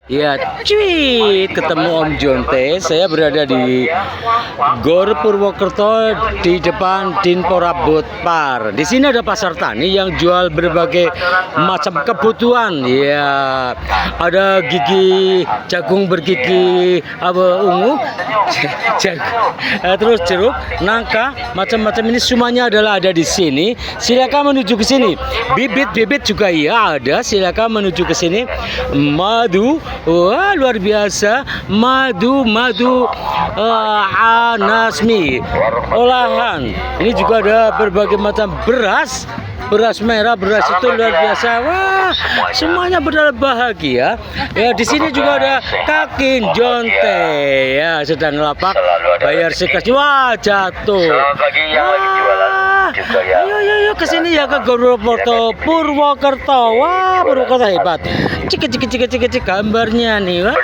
Ya, cuy, ketemu Om Jonte. Saya berada di Gor Purwokerto di depan Dinpora Botpar. Di sini ada pasar tani yang jual berbagai macam kebutuhan. Ya, ada gigi jagung bergigi apa ungu, terus jeruk, nangka, macam-macam ini semuanya adalah ada di sini. Silakan menuju ke sini. Bibit-bibit juga ya ada. Silakan menuju ke sini. Madu. Wah, luar biasa. Madu anasmi olahan. Ini juga ada berbagai macam beras merah, beras itu luar biasa. Wah, semuanya bahagia. Ya, di sini juga ada kaki Jonte. Ya, sedang lapak bayar sekas. Wah, jatuh. Ayo ke sini ya, ke Purwokerto. Wah, Purwokerto hebat. Cik gambarnya nih. Wah.